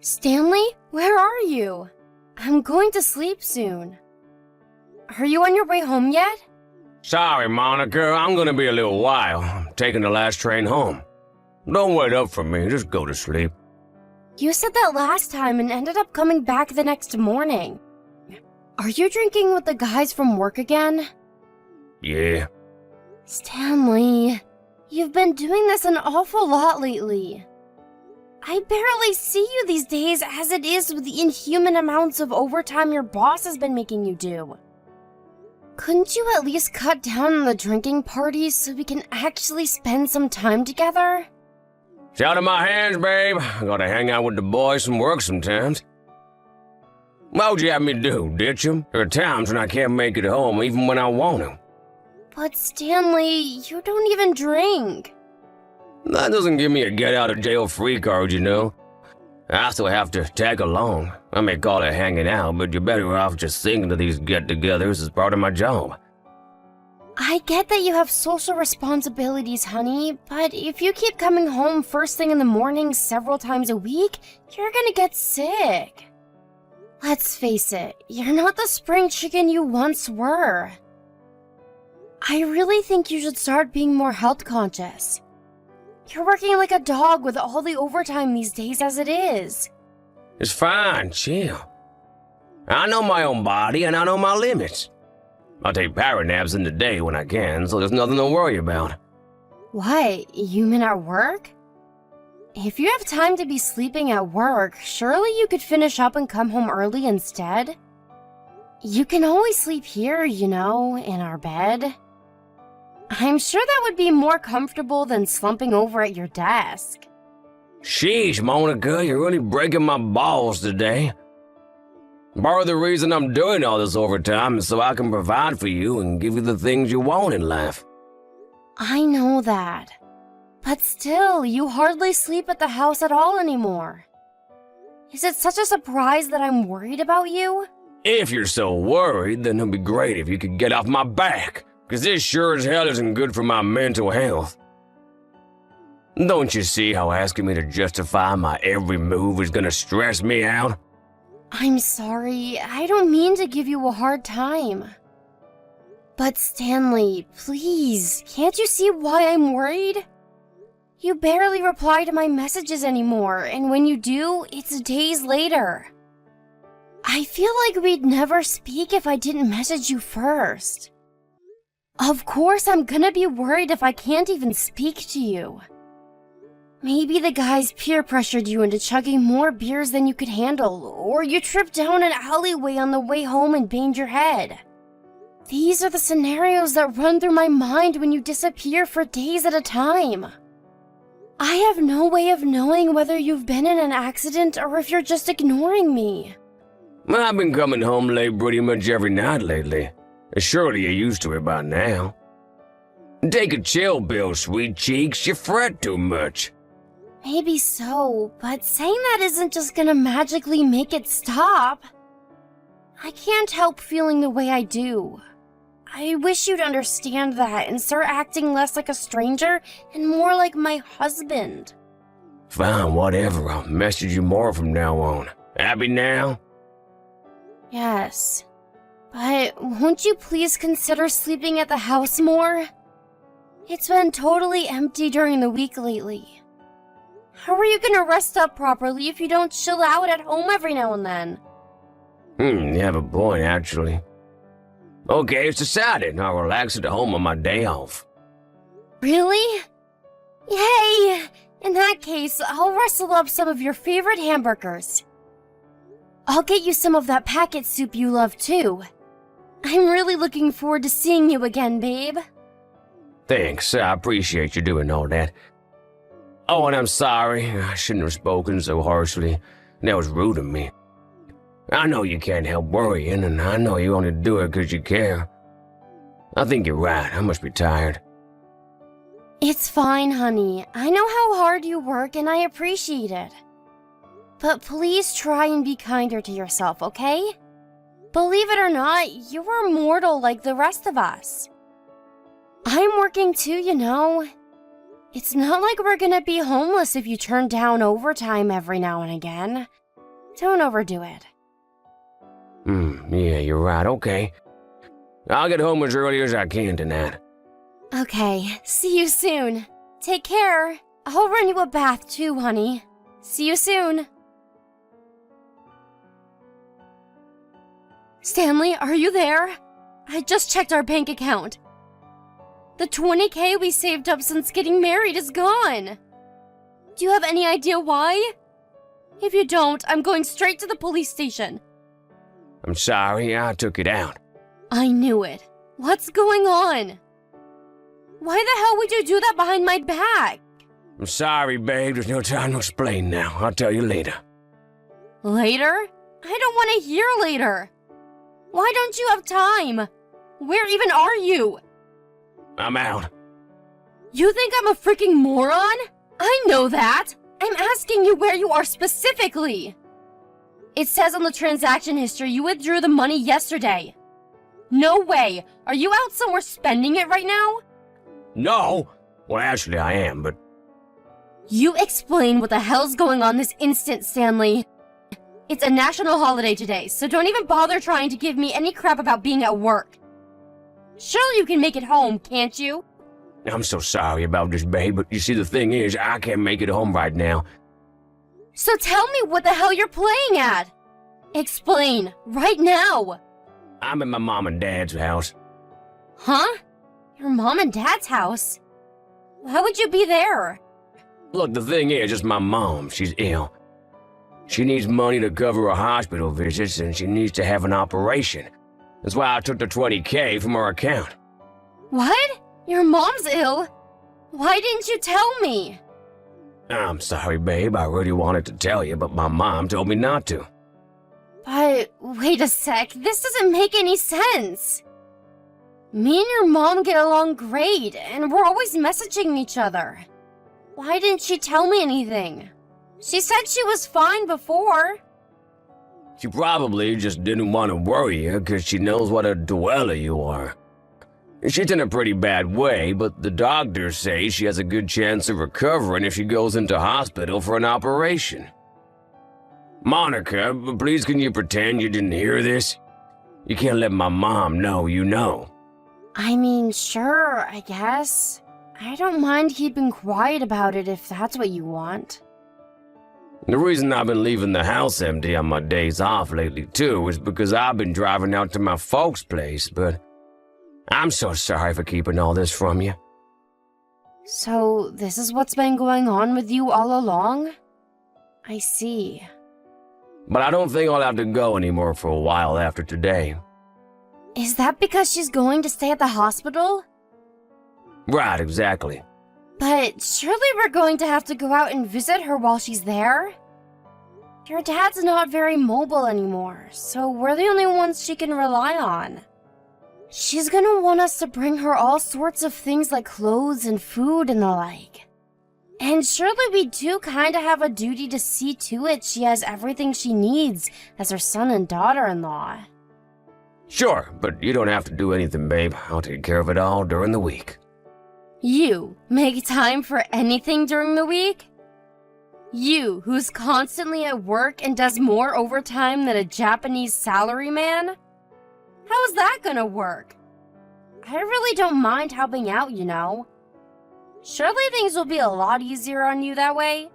Stanley, where are you? I'm going to sleep soon. Are you on your way home yet? Sorry, Monica, I'm gonna be a little while. I'm taking the last train home. Don't wait up for me, just go to sleep. You said that last time and ended up coming back the next morning. Are you drinking with the guys from work again? Yeah. Stanley, you've been doing this an awful lot lately. I barely see you these days as it is with the inhuman amounts of overtime your boss has been making you do. Couldn't you at least cut down on the drinking parties so we can actually spend some time together? It's out of my hands, babe. I gotta hang out with the boys and work sometimes. What would you have me do, ditch 'em? There are times when I can't make it home even when I want to. But Stanley, you don't even drink. That doesn't give me a get-out-of-jail-free card, you know. I still have to tag along. I may call it hanging out, but you're better off just thinking of these get-togethers as part of my job. I get that you have social responsibilities, honey, but if you keep coming home first thing in the morning several times a week, you're gonna get sick. Let's face it, you're not the spring chicken you once were. I really think you should start being more health conscious. You're working like a dog with all the overtime these days as it is. It's fine, chill. I know my own body and I know my limits. I'll take power naps in the day when I can, so there's nothing to worry about. What, you mean at work? If you have time to be sleeping at work, surely you could finish up and come home early instead? You can always sleep here, you know, in our bed. I'm sure that would be more comfortable than slumping over at your desk. Sheesh, Monica, you're really breaking my balls today. Part of the reason I'm doing all this overtime is so I can provide for you and give you the things you want in life. I know that. But still, you hardly sleep at the house at all anymore. Is it such a surprise that I'm worried about you? If you're so worried, then it'd be great if you could get off my back, because this sure as hell isn't good for my mental health. Don't you see how asking me to justify my every move is gonna stress me out? I'm sorry, I don't mean to give you a hard time. But Stanley, please, can't you see why I'm worried? You barely reply to my messages anymore, and when you do, it's days later. I feel like we'd never speak if I didn't message you first. Of course I'm gonna be worried if I can't even speak to you. Maybe the guys peer pressured you into chugging more beers than you could handle, or you tripped down an alleyway on the way home and banged your head. These are the scenarios that run through my mind when you disappear for days at a time. I have no way of knowing whether you've been in an accident or if you're just ignoring me. I've been coming home late pretty much every night lately. Surely you're used to it by now. Take a chill pill, sweet cheeks, you fret too much. Maybe so, but saying that isn't just gonna magically make it stop. I can't help feeling the way I do. I wish you'd understand that and start acting less like a stranger and more like my husband. Fine, whatever. I'll message you more from now on. Happy now? Yes. But won't you please consider sleeping at the house more? It's been totally empty during the week lately. How are you gonna rest up properly if you don't chill out at home every now and then? You have a point, actually. Okay, it's decided. I'll relax at home on my day off. Really? Yay! In that case, I'll rustle up some of your favorite hamburgers. I'll get you some of that packet soup you love too. I'm really looking forward to seeing you again, babe. Thanks, I appreciate you doing all that. Oh, and I'm sorry. I shouldn't have spoken so harshly. That was rude of me. I know you can't help worrying, and I know you only do it because you care. I think you're right. I must be tired. It's fine, honey. I know how hard you work, and I appreciate it. But please try and be kinder to yourself, okay? Believe it or not, you are mortal like the rest of us. I'm working too, you know. It's not like we're gonna be homeless if you turn down overtime every now and again. Don't overdo it. Yeah, you're right, okay. I'll get home as early as I can tonight. Okay, see you soon. Take care. I'll run you a bath too, honey. See you soon. Stanley, are you there? I just checked our bank account. The $20,000 we saved up since getting married is gone. Do you have any idea why? If you don't, I'm going straight to the police station. I'm sorry, I took it out. I knew it. What's going on? Why the hell would you do that behind my back? I'm sorry, babe. There's no time to explain now. I'll tell you later. Later? I don't want to hear later. Why don't you have time? Where even are you? I'm out. You think I'm a freaking moron? I know that. I'm asking you where you are specifically. It says on the transaction history you withdrew the money yesterday. No way. Are you out somewhere spending it right now? No. Well, actually, I am, but... You explain what the hell's going on this instant, Stanley. It's a national holiday today, so don't even bother trying to give me any crap about being at work. Surely you can make it home, can't you? I'm so sorry about this, babe, but you see, the thing is, I can't make it home right now. So tell me what the hell you're playing at. Explain, right now. I'm at my mom and dad's house. Huh? Your mom and dad's house? Why would you be there? Look, the thing is, it's my mom. She's ill. She needs money to cover her hospital visits, and she needs to have an operation. That's why I took the $20,000 from her account. What? Your mom's ill? Why didn't you tell me? I'm sorry, babe. I really wanted to tell you, but my mom told me not to. But wait a sec, this doesn't make any sense. Me and your mom get along great, and we're always messaging each other. Why didn't she tell me anything? She said she was fine before. She probably just didn't want to worry you because she knows what a dweller you are. She's in a pretty bad way, but the doctors say she has a good chance of recovering if she goes into hospital for an operation. Monica, please can you pretend you didn't hear this? You can't let my mom know you know. I mean, sure, I guess. I don't mind keeping quiet about it if that's what you want. The reason I've been leaving the house empty on my days off lately, too, is because I've been driving out to my folks' place, but I'm so sorry for keeping all this from you. So, this is what's been going on with you all along? I see. But I don't think I'll have to go anymore for a while after today. Is that because she's going to stay at the hospital? Right, exactly. But surely we're going to have to go out and visit her while she's there? Your dad's not very mobile anymore, so we're the only ones she can rely on. She's gonna want us to bring her all sorts of things like clothes and food and the like. And surely we do kinda have a duty to see to it she has everything she needs as her son and daughter-in-law. Sure, but you don't have to do anything, babe. I'll take care of it all during the week. You make time for anything during the week? You, who's constantly at work and does more overtime than a Japanese salaryman? How's that gonna work? I really don't mind helping out, you know. Surely things will be a lot easier on you that way.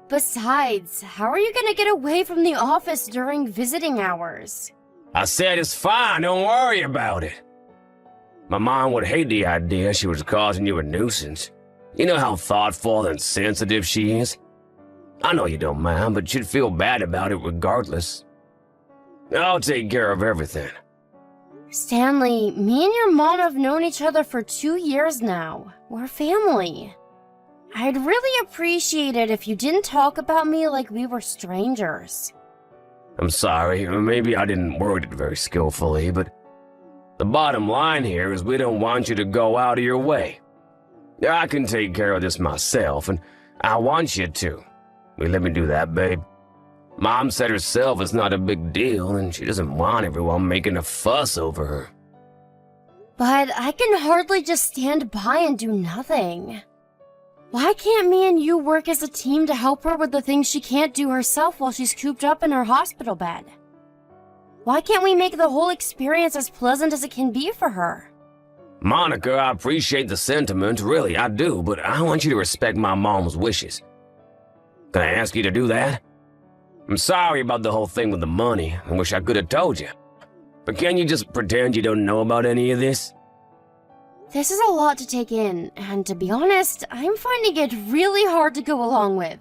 Besides, how are you gonna get away from the office during visiting hours? I said it's fine, don't worry about it. My mom would hate the idea she was causing you a nuisance. You know how thoughtful and sensitive she is? I know you don't mind, but you'd feel bad about it regardless. I'll take care of everything. Stanley, me and your mom have known each other for 2 years now. We're family. I'd really appreciate it if you didn't talk about me like we were strangers. I'm sorry, maybe I didn't word it very skillfully, but the bottom line here is we don't want you to go out of your way. I can take care of this myself, and I want you to. Will you let me do that, babe? Mom said herself it's not a big deal, and she doesn't want everyone making a fuss over her. But I can hardly just stand by and do nothing. Why can't me and you work as a team to help her with the things she can't do herself while she's cooped up in her hospital bed? Why can't we make the whole experience as pleasant as it can be for her? Monica, I appreciate the sentiment, really, I do, but I want you to respect my mom's wishes. Can I ask you to do that? I'm sorry about the whole thing with the money. I wish I could have told you. But can you just pretend you don't know about any of this? This is a lot to take in, and to be honest, I'm finding it really hard to go along with.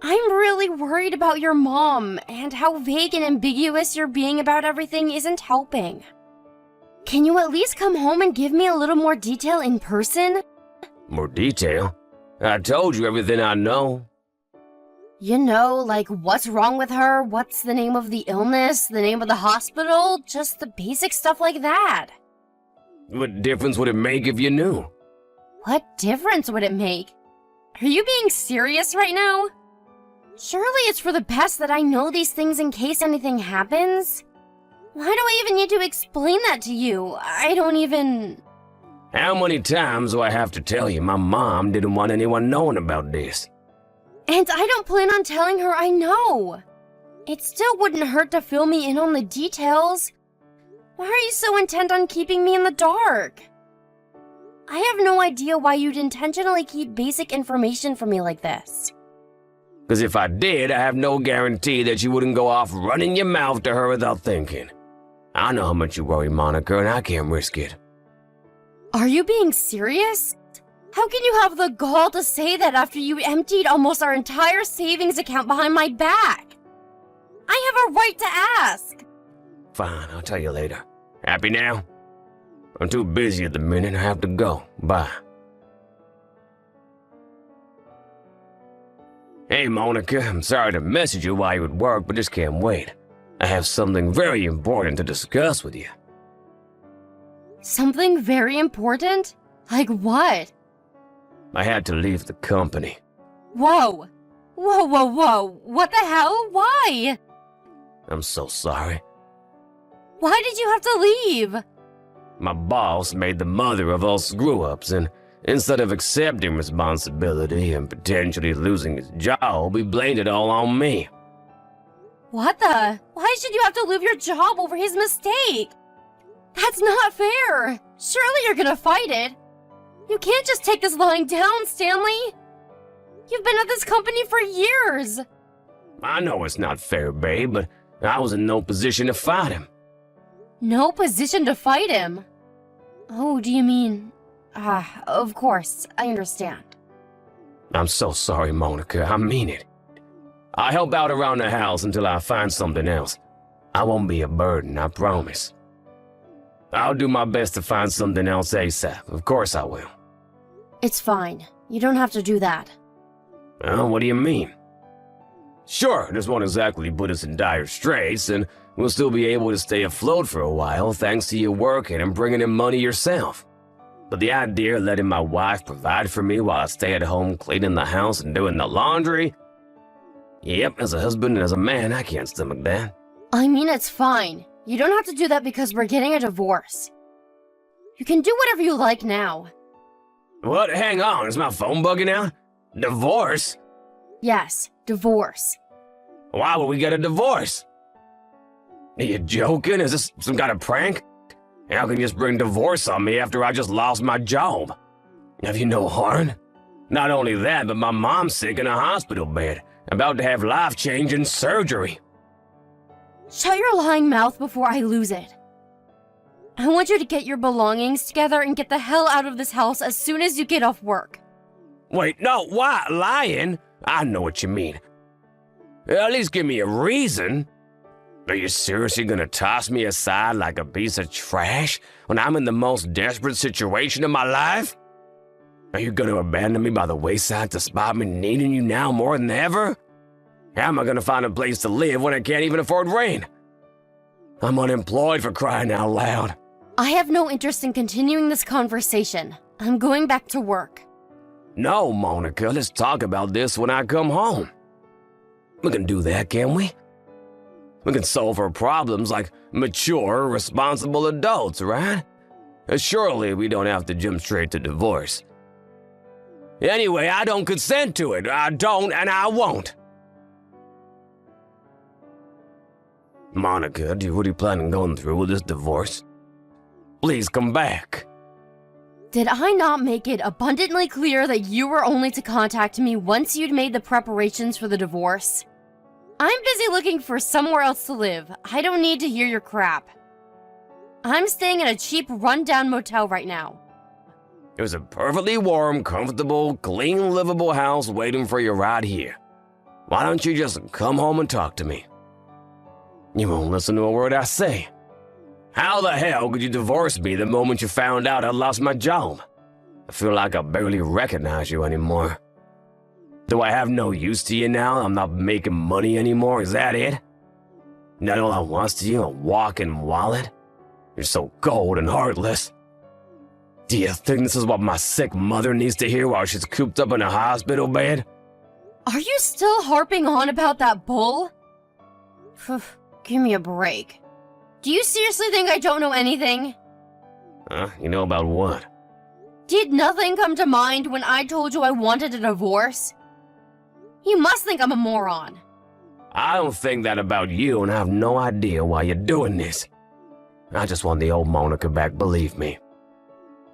I'm really worried about your mom, and how vague and ambiguous you're being about everything isn't helping. Can you at least come home and give me a little more detail in person? More detail? I told you everything I know. You know, like what's wrong with her, what's the name of the illness, the name of the hospital, just the basic stuff like that. What difference would it make if you knew? What difference would it make? Are you being serious right now? Surely it's for the best that I know these things in case anything happens. Why do I even need to explain that to you? I don't even... How many times do I have to tell you my mom didn't want anyone knowing about this? And I don't plan on telling her I know. It still wouldn't hurt to fill me in on the details. Why are you so intent on keeping me in the dark? I have no idea why you'd intentionally keep basic information from me like this. Because if I did, I have no guarantee that you wouldn't go off running your mouth to her without thinking. I know how much you worry, Monica, and I can't risk it. Are you being serious? How can you have the gall to say that after you emptied almost our entire savings account behind my back? I have a right to ask. Fine, I'll tell you later. Happy now? I'm too busy at the minute. I have to go. Bye. Hey, Monica. I'm sorry to message you while you're at work, but just can't wait. I have something very important to discuss with you. Something very important? Like what? I had to leave the company. Whoa! Whoa, whoa, whoa! What the hell? Why? I'm so sorry. Why did you have to leave? My boss made the mother of all screw-ups, and instead of accepting responsibility and potentially losing his job, he blamed it all on me. What the? Why should you have to leave your job over his mistake? That's not fair! Surely you're gonna fight it! You can't just take this lying down, Stanley! You've been at this company for years! I know it's not fair, babe, but I was in no position to fight him. No position to fight him? Oh, do you mean... of course, I understand. I'm so sorry, Monica, I mean it. I'll help out around the house until I find something else. I won't be a burden, I promise. I'll do my best to find something else ASAP, of course I will. It's fine. You don't have to do that. Well, what do you mean? Sure, this won't exactly put us in dire straits, and we'll still be able to stay afloat for a while thanks to you working and bringing in money yourself. But the idea of letting my wife provide for me while I stay at home cleaning the house and doing the laundry? Yep, as a husband and as a man, I can't stomach that. I mean, it's fine. You don't have to do that because we're getting a divorce. You can do whatever you like now. What? Hang on, is my phone bugging out? Divorce? Yes, divorce. Why would we get a divorce? Are you joking? Is this some kind of prank? How can you just bring divorce on me after I just lost my job? Have you no heart? Not only that, but my mom's sick in a hospital bed, about to have life-changing surgery. Shut your lying mouth before I lose it. I want you to get your belongings together and get the hell out of this house as soon as you get off work. Wait, no, why? Lying? I know what you mean. At least give me a reason. Are you seriously gonna toss me aside like a piece of trash when I'm in the most desperate situation of my life? Are you gonna abandon me by the wayside despite me needing you now more than ever? How am I gonna find a place to live when I can't even afford rent? I'm unemployed, for crying out loud. I have no interest in continuing this conversation. I'm going back to work. No, Monica, let's talk about this when I come home. We can do that, can't we? We can solve our problems like mature, responsible adults, right? Surely we don't have to jump straight to divorce. Anyway, I don't consent to it. I don't, and I won't. Monica, do you really plan on going through with this divorce? Please come back. Did I not make it abundantly clear that you were only to contact me once you'd made the preparations for the divorce? I'm busy looking for somewhere else to live. I don't need to hear your crap. I'm staying in a cheap, run-down motel right now. It was a perfectly warm, comfortable, clean, livable house waiting for you right here. Why don't you just come home and talk to me? You won't listen to a word I say. How the hell could you divorce me the moment you found out I lost my job? I feel like I barely recognize you anymore. Do I have no use to you now? I'm not making money anymore, is that it? Not all I wants to you, a walking wallet? You're so cold and heartless. Do you think this is what my sick mother needs to hear while she's cooped up in a hospital bed? Are you still harping on about that bull? Give me a break. Do you seriously think I don't know anything? You know about what? Did nothing come to mind when I told you I wanted a divorce? You must think I'm a moron. I don't think that about you, and I have no idea why you're doing this. I just want the old Monica back, believe me.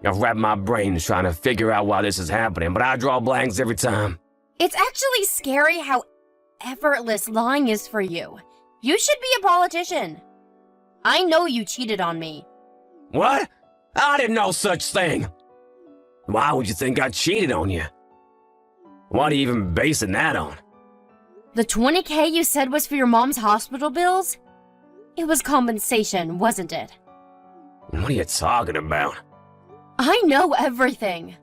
I've wrapped my brains trying to figure out why this is happening, but I draw blanks every time. It's actually scary how effortless lying is for you. You should be a politician. I know you cheated on me. What? I did no such thing. Why would you think I cheated on you? What are you even basing that on? The $20,000 you said was for your mom's hospital bills? It was compensation, wasn't it? What are you talking about? I know everything.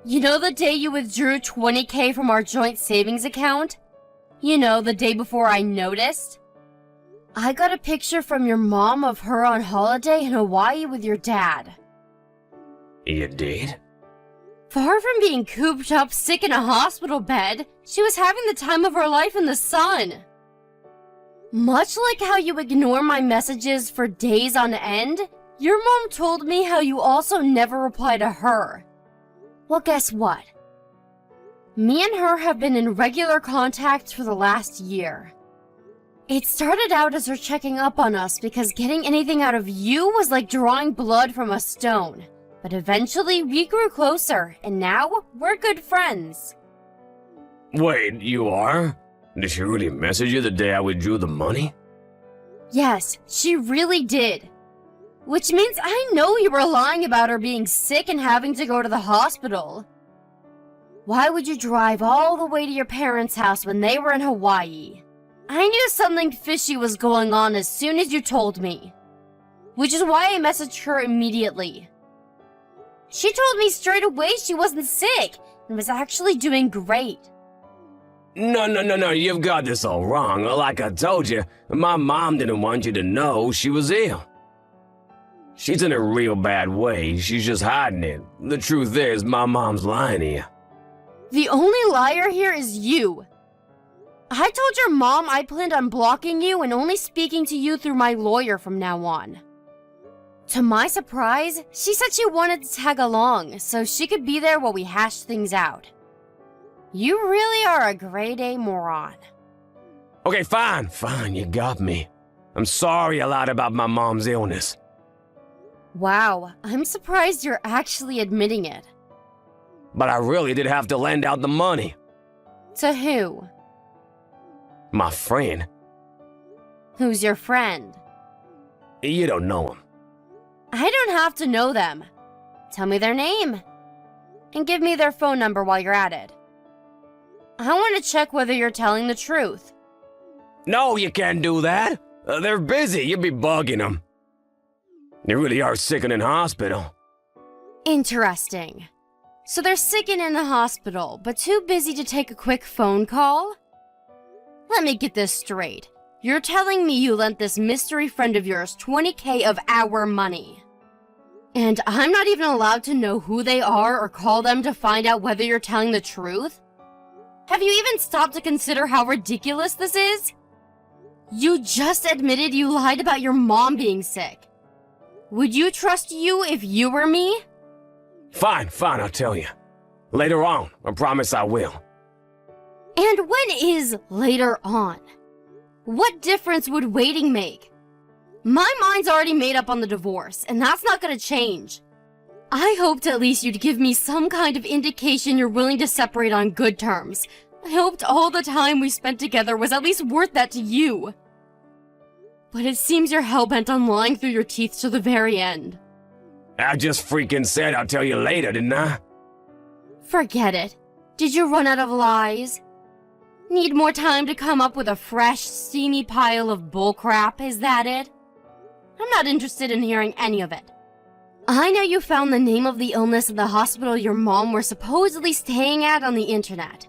You know the day you withdrew $20,000 from our joint savings account? You know, the day before I noticed? I got a picture from your mom of her on holiday in Hawaii with your dad. You did? Far from being cooped up sick in a hospital bed, she was having the time of her life in the sun. Much like how you ignore my messages for days on end, your mom told me how you also never reply to her. Well, guess what? Me and her have been in regular contact for the last year. It started out as her checking up on us because getting anything out of you was like drawing blood from a stone. But eventually we grew closer, and now we're good friends. Wait, you are? Did she really message you the day I withdrew the money? Yes, she really did. Which means I know you were lying about her being sick and having to go to the hospital. Why would you drive all the way to your parents' house when they were in Hawaii? I knew something fishy was going on as soon as you told me. Which is why I messaged her immediately. She told me straight away she wasn't sick and was actually doing great. No, you've got this all wrong. Like I told you, my mom didn't want you to know she was ill. She's in a real bad way, she's just hiding it. The truth is, my mom's lying to you. The only liar here is you. I told your mom I planned on blocking you and only speaking to you through my lawyer from now on. To my surprise, she said she wanted to tag along so she could be there while we hashed things out. You really are a grade A moron. Okay, fine, you got me. I'm sorry I lied about my mom's illness. Wow, I'm surprised you're actually admitting it. But I really did have to lend out the money. To who? My friend. Who's your friend? You don't know him. I don't have to know them. Tell me their name. And give me their phone number while you're at it. I want to check whether you're telling the truth. No, you can't do that. They're busy. You'd be bugging them. They really are sick and in hospital. Interesting. So they're sick and in the hospital, but too busy to take a quick phone call? Let me get this straight. You're telling me you lent this mystery friend of yours $20,000 of our money. And I'm not even allowed to know who they are or call them to find out whether you're telling the truth? Have you even stopped to consider how ridiculous this is? You just admitted you lied about your mom being sick. Would you trust you if you were me? Fine, I'll tell you. Later on, I promise I will. And when is later on? What difference would waiting make? My mind's already made up on the divorce, and that's not gonna change. I hoped at least you'd give me some kind of indication you're willing to separate on good terms. I hoped all the time we spent together was at least worth that to you. But it seems you're hell-bent on lying through your teeth to the very end. I just freaking said I'll tell you later, didn't I? Forget it. Did you run out of lies? Need more time to come up with a fresh, steamy pile of bullcrap, is that it? I'm not interested in hearing any of it. I know you found the name of the illness in the hospital your mom were supposedly staying at on the internet.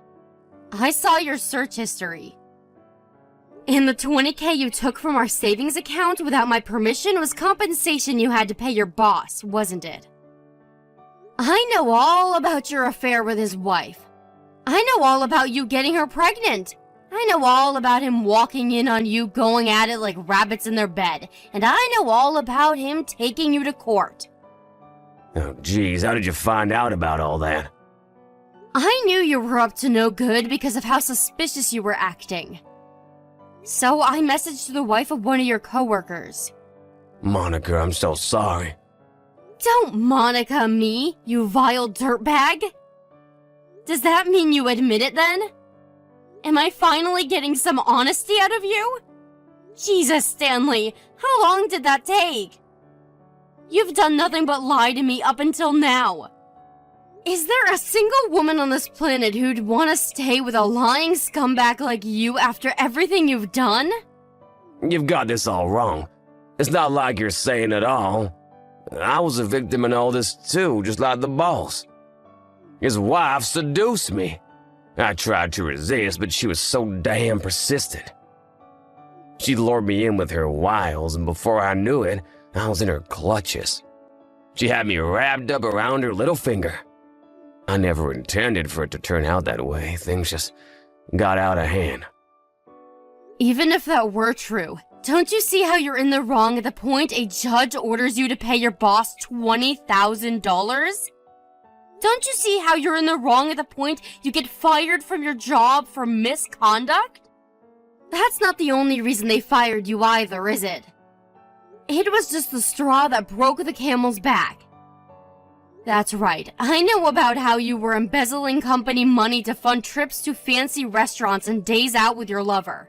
I saw your search history. And the $20K you took from our savings account without my permission was compensation you had to pay your boss, wasn't it? I know all about your affair with his wife. I know all about you getting her pregnant. I know all about him walking in on you going at it like rabbits in their bed. And I know all about him taking you to court. Oh, geez, how did you find out about all that? I knew you were up to no good because of how suspicious you were acting. So I messaged the wife of one of your coworkers. Monica, I'm so sorry. Don't Monica me, you vile dirtbag. Does that mean you admit it then? Am I finally getting some honesty out of you? Jesus, Stanley, how long did that take? You've done nothing but lie to me up until now. Is there a single woman on this planet who'd want to stay with a lying scumbag like you after everything you've done? You've got this all wrong. It's not like you're saying it all. I was a victim in all this too, just like the boss. His wife seduced me. I tried to resist, but she was so damn persistent. She lured me in with her wiles, and before I knew it, I was in her clutches. She had me wrapped up around her little finger. I never intended for it to turn out that way. Things just got out of hand. Even if that were true, don't you see how you're in the wrong at the point a judge orders you to pay your boss $20,000? Don't you see how you're in the wrong at the point you get fired from your job for misconduct? That's not the only reason they fired you either, is it? It was just the straw that broke the camel's back. That's right, I know about how you were embezzling company money to fund trips to fancy restaurants and days out with your lover.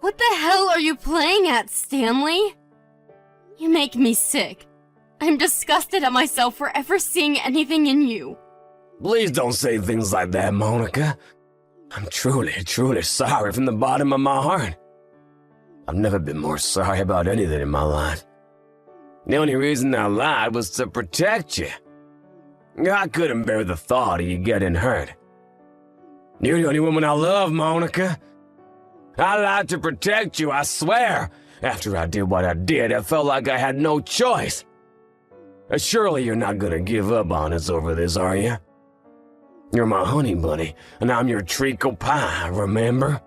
What the hell are you playing at, Stanley? You make me sick. I'm disgusted at myself for ever seeing anything in you. Please don't say things like that, Monica. I'm truly, truly sorry from the bottom of my heart. I've never been more sorry about anything in my life. The only reason I lied was to protect you. I couldn't bear the thought of you getting hurt. You're the only woman I love, Monica. I lied to protect you, I swear. After I did what I did, I felt like I had no choice. Surely you're not gonna give up on us over this, are you? You're my honey bunny, and I'm your treacle pie, remember?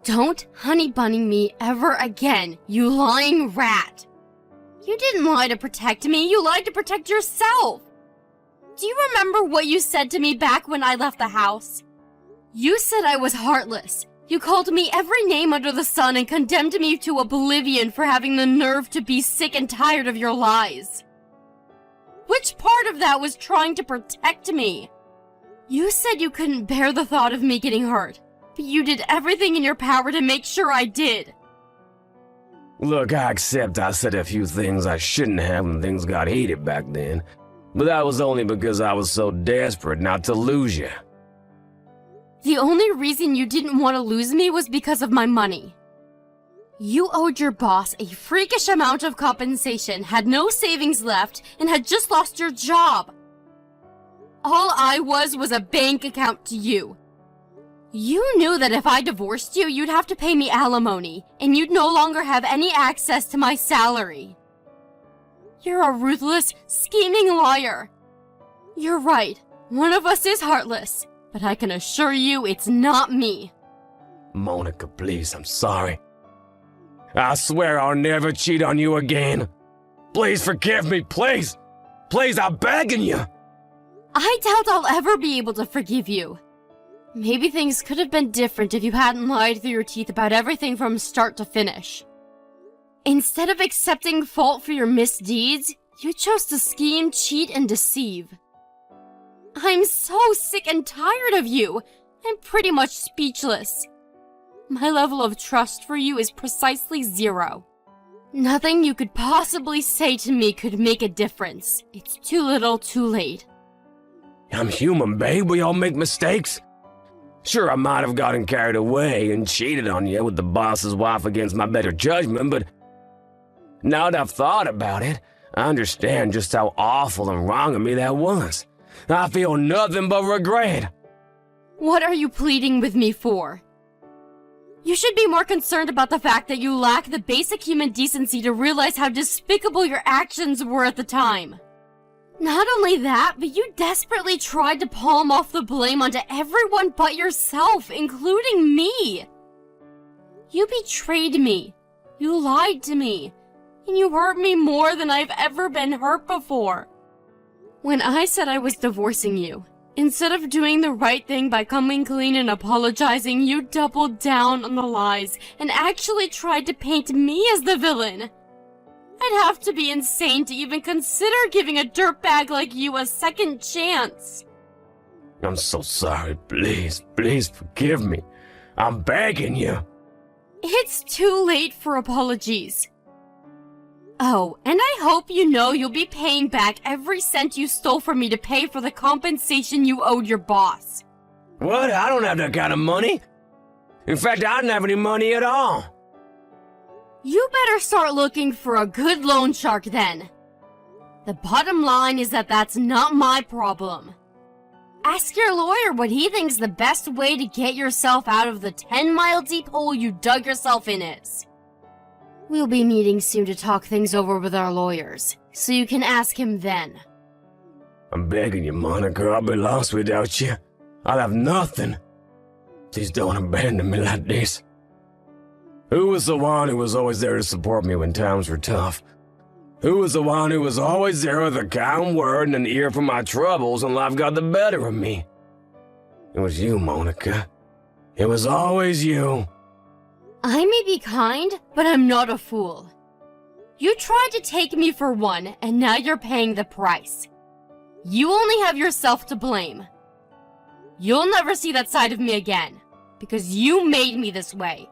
Don't honey bunny me ever again, you lying rat. You didn't lie to protect me, you lied to protect yourself. Do you remember what you said to me back when I left the house? You said I was heartless. You called me every name under the sun and condemned me to oblivion for having the nerve to be sick and tired of your lies. Which part of that was trying to protect me? You said you couldn't bear the thought of me getting hurt, but you did everything in your power to make sure I did. Look, I accept I said a few things I shouldn't have when things got heated back then, but that was only because I was so desperate not to lose you. The only reason you didn't want to lose me was because of my money. You owed your boss a freakish amount of compensation, had no savings left, and had just lost your job. All I was a bank account to you. You knew that if I divorced you, you'd have to pay me alimony, and you'd no longer have any access to my salary. You're a ruthless, scheming liar. You're right, one of us is heartless, but I can assure you it's not me. Monica, please, I'm sorry. I swear I'll never cheat on you again. Please forgive me, please. Please, I'm begging you. I doubt I'll ever be able to forgive you. Maybe things could have been different if you hadn't lied through your teeth about everything from start to finish. Instead of accepting fault for your misdeeds, you chose to scheme, cheat, and deceive. I'm so sick and tired of you. I'm pretty much speechless. My level of trust for you is precisely 0. Nothing you could possibly say to me could make a difference. It's too little, too late. I'm human, babe. We all make mistakes. Sure, I might have gotten carried away and cheated on you with the boss's wife against my better judgment, but now that I've thought about it, I understand just how awful and wrong of me that was. I feel nothing but regret. What are you pleading with me for? You should be more concerned about the fact that you lack the basic human decency to realize how despicable your actions were at the time. Not only that, but you desperately tried to palm off the blame onto everyone but yourself, including me. You betrayed me. You lied to me. And you hurt me more than I've ever been hurt before. When I said I was divorcing you, instead of doing the right thing by coming clean and apologizing, you doubled down on the lies and actually tried to paint me as the villain. I'd have to be insane to even consider giving a dirtbag like you a second chance. I'm so sorry. Please, please forgive me. I'm begging you. It's too late for apologies. Oh, and I hope you know you'll be paying back every cent you stole from me to pay for the compensation you owed your boss. What? I don't have that kind of money. In fact, I don't have any money at all. You better start looking for a good loan shark then. The bottom line is that that's not my problem. Ask your lawyer what he thinks the best way to get yourself out of the 10-mile deep hole you dug yourself in is. We'll be meeting soon to talk things over with our lawyers, so you can ask him then. I'm begging you, Monica. I'll be lost without you. I'll have nothing. Please don't abandon me like this. Who was the one who was always there to support me when times were tough? Who was the one who was always there with a kind word and an ear for my troubles when life got the better of me? It was you, Monica. It was always you. I may be kind, but I'm not a fool. You tried to take me for one, and now you're paying the price. You only have yourself to blame. You'll never see that side of me again, because you made me this way.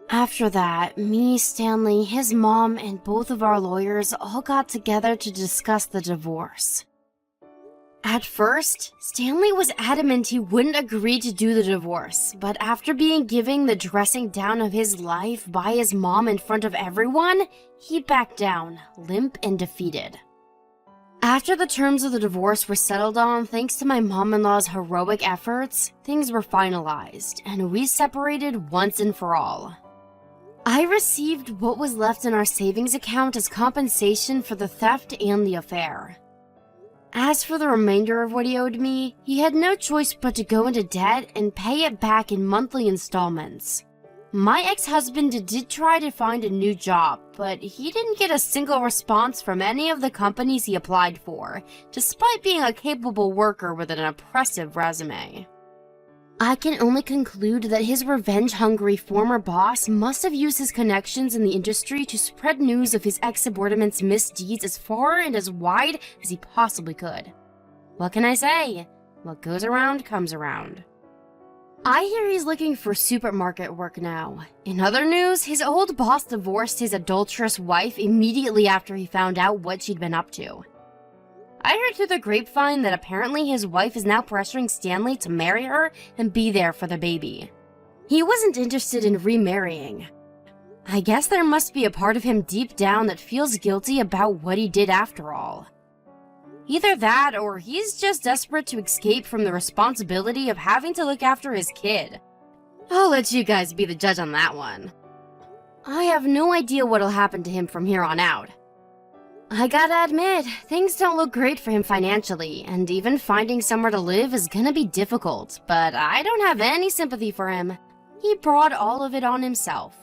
After that, me, Stanley, his mom, and both of our lawyers all got together to discuss the divorce. At first, Stanley was adamant he wouldn't agree to do the divorce, but after being given the dressing down of his life by his mom in front of everyone, he backed down, limp and defeated. After the terms of the divorce were settled on thanks to my mom-in-law's heroic efforts, things were finalized, and we separated once and for all. I received what was left in our savings account as compensation for the theft and the affair. As for the remainder of what he owed me, he had no choice but to go into debt and pay it back in monthly installments. My ex-husband did try to find a new job, but he didn't get a single response from any of the companies he applied for, despite being a capable worker with an impressive resume. I can only conclude that his revenge-hungry former boss must have used his connections in the industry to spread news of his ex-subordinate's misdeeds as far and as wide as he possibly could. What can I say? What goes around comes around. I hear he's looking for supermarket work now. In other news, his old boss divorced his adulterous wife immediately after he found out what she'd been up to. I heard through the grapevine that apparently his wife is now pressuring Stanley to marry her and be there for the baby. He wasn't interested in remarrying. I guess there must be a part of him deep down that feels guilty about what he did after all. Either that, or he's just desperate to escape from the responsibility of having to look after his kid. I'll let you guys be the judge on that one. I have no idea what'll happen to him from here on out. I gotta admit, things don't look great for him financially, and even finding somewhere to live is gonna be difficult, but I don't have any sympathy for him. He brought all of it on himself.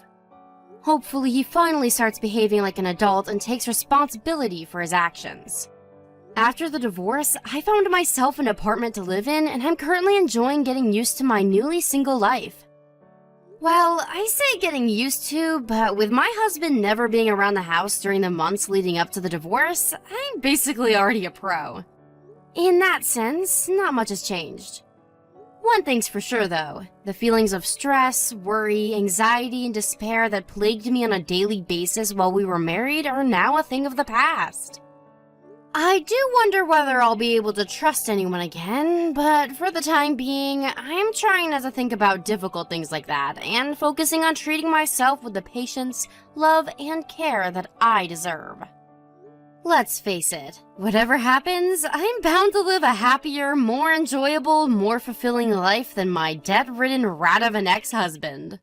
Hopefully, he finally starts behaving like an adult and takes responsibility for his actions. After the divorce, I found myself an apartment to live in, and I'm currently enjoying getting used to my newly single life. Well, I say getting used to, but with my husband never being around the house during the months leading up to the divorce, I'm basically already a pro. In that sense, not much has changed. One thing's for sure though, the feelings of stress, worry, anxiety, and despair that plagued me on a daily basis while we were married are now a thing of the past. I do wonder whether I'll be able to trust anyone again, but for the time being, I'm trying not to think about difficult things like that and focusing on treating myself with the patience, love, and care that I deserve. Let's face it, whatever happens, I'm bound to live a happier, more enjoyable, more fulfilling life than my debt-ridden rat of an ex-husband.